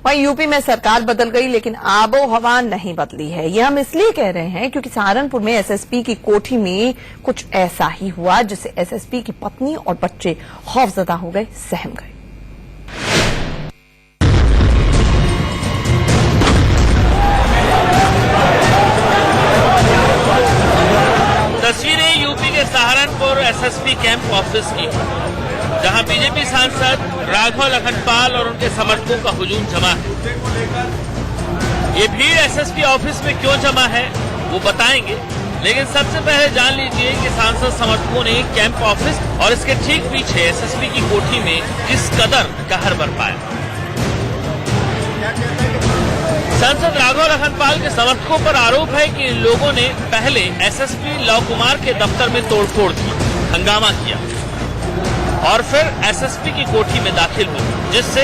वहीं यूपी में सरकार बदल गई लेकिन आबो हवा नहीं बदली है। ये हम इसलिए कह रहे हैं क्योंकि सहारनपुर में एसएसपी की कोठी में कुछ ऐसा ही हुआ जिससे एसएसपी की पत्नी और बच्चे खौफजदा हो गए, सहम गए। तस्वीरें यूपी के सहारनपुर एसएसपी कैंप ऑफिस की, जहां बीजेपी सांसद राघव लखनपाल और उनके समर्थकों का हुजूम जमा है। ये भीड़ एसएसपी ऑफिस में क्यों जमा है वो बताएंगे, लेकिन सबसे पहले जान लीजिए कि सांसद समर्थकों ने कैंप ऑफिस और इसके ठीक पीछे एसएसपी की कोठी में किस कदर कहर बरपाया। सांसद राघव लखनपाल के समर्थकों पर आरोप है कि इन लोगों ने पहले एसएसपी लव कुमार के दफ्तर में तोड़फोड़ की, हंगामा किया और फिर एसएसपी की कोठी में दाखिल हुए, जिससे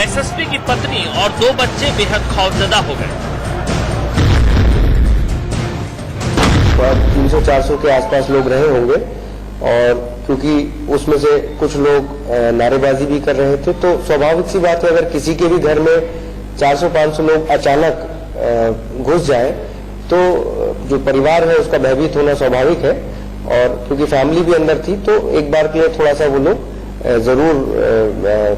एसएसपी की पत्नी और 2 बच्चे बेहद खौफजदा हो गए। 300-400 के आसपास लोग रहे होंगे और क्योंकि उसमें से कुछ लोग नारेबाजी भी कर रहे थे, तो स्वाभाविक सी बात है अगर किसी के भी घर में 400-500 लोग अचानक घुस जाए तो जो परिवार है उसका भयभीत होना स्वाभाविक है। और क्योंकि फैमिली भी अंदर थी तो एक बार के लिए थोड़ा सा वो लोग जरूर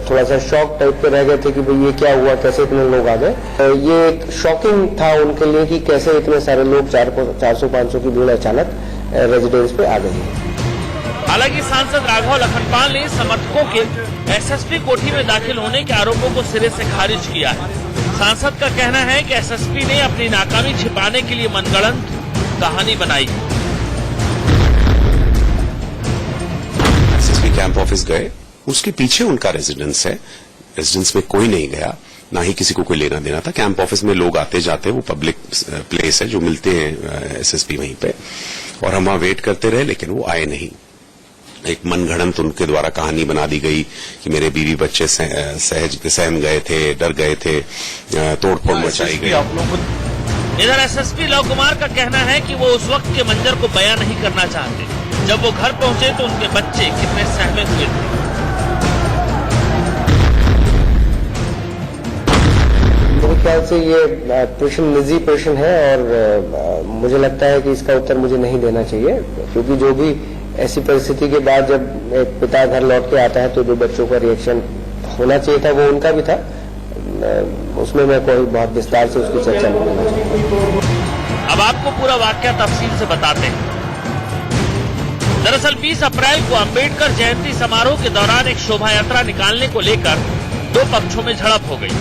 थोड़ा सा शॉक टाइप पे रह गए थे कि भाई ये क्या हुआ, कैसे इतने लोग आ गए। ये एक शॉकिंग था उनके लिए कि कैसे इतने सारे लोग 400-500 की भीड़ अचानक रेजिडेंस पे आ गई। हालांकि सांसद राघव लखनपाल ने समर्थकों के एसएसपी कोठी में दाखिल होने के आरोपों को सिरे से खारिज किया है। सांसद का कहना है कि एसएसपी ने अपनी नाकामी छिपाने के लिए मनगढ़ंत कहानी बनाई। एसएसपी कैंप ऑफिस गए, उसके पीछे उनका रेजिडेंस है, रेजिडेंस में कोई नहीं गया, ना ही किसी को कोई लेना देना था। कैंप ऑफिस में लोग आते जाते, वो पब्लिक प्लेस है जो मिलते हैं एसएसपी वहीं पे, और हम वहां वेट करते रहे लेकिन वो आए नहीं। एक मनगढ़ंत उनके द्वारा कहानी बना दी गई कि मेरे बीवी बच्चे सहम गए थे, डर गए थे, तोड़फोड़ मचाई गई। इधर एसएसपी लव कुमार का कहना है कि वो उस वक्त के मंजर को बयान नहीं करना चाहते। जब वो घर पहुंचे तो उनके बच्चे कितने सहमे हुए थे। मेरे ख्याल से ये प्रश्न निजी प्रश्न है और मुझे लगता है कि इसका उत्तर मुझे नहीं देना चाहिए, क्योंकि जो भी ऐसी परिस्थिति के बाद जब एक पिता घर लौट के आता है तो जो बच्चों का रिएक्शन होना चाहिए था वो उनका भी था। उसमें मैं कोई बहुत विस्तार से उसकी चर्चा नहीं करना चाहता। अब आपको पूरा वाकया तफसील से बताते हैं। दरअसल 20 अप्रैल को अंबेडकर जयंती समारोह के दौरान एक शोभा यात्रा निकालने को लेकर 2 पक्षों में झड़प हो गई।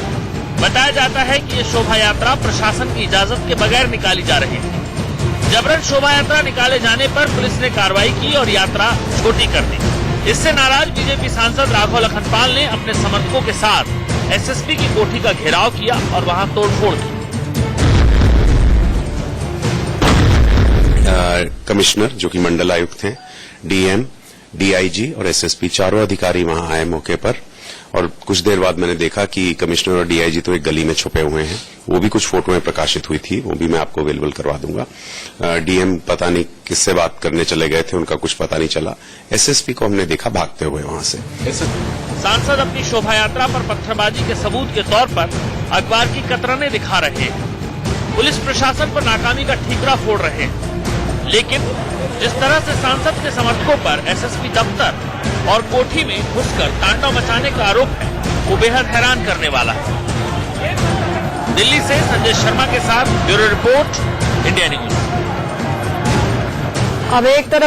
बताया जाता है कि ये शोभा यात्रा प्रशासन की इजाजत के बगैर निकाली जा रही थी। जबरन शोभा यात्रा निकाले जाने पर पुलिस ने कार्रवाई की और यात्रा छोटी कर दी। इससे नाराज बीजेपी सांसद राघव लखनपाल ने अपने समर्थकों के साथ एसएसपी की कोठी का घेराव किया और वहां तोड़फोड़ की। कमिश्नर जो कि मंडल आयुक्त हैं, डीएम, डीआईजी और एसएसपी चारों अधिकारी वहां आए मौके पर, और कुछ देर बाद मैंने देखा कि कमिश्नर और डीआईजी तो एक गली में छुपे हुए हैं। वो भी कुछ फोटोएं प्रकाशित हुई थी, वो भी मैं आपको अवेलेबल करवा दूंगा। डीएम पता नहीं किससे बात करने चले गए थे, उनका कुछ पता नहीं चला। एसएसपी को हमने देखा भागते हुए वहां से। सांसद अपनी शोभा यात्रा पर पत्थरबाजी के सबूत के तौर पर अखबार की कतरने दिखा रहे हैं। पुलिस प्रशासन पर नाकामी का ठीकरा फोड़ रहे हैं। लेकिन जिस तरह से सांसद के समर्थकों पर एसएसपी दफ्तर और कोठी में घुसकर तांडव मचाने का आरोप है, वो बेहद हैरान करने वाला है। दिल्ली से संजय शर्मा के साथ ब्यूरो रिपोर्ट, इंडिया न्यूज। अब एक तरफ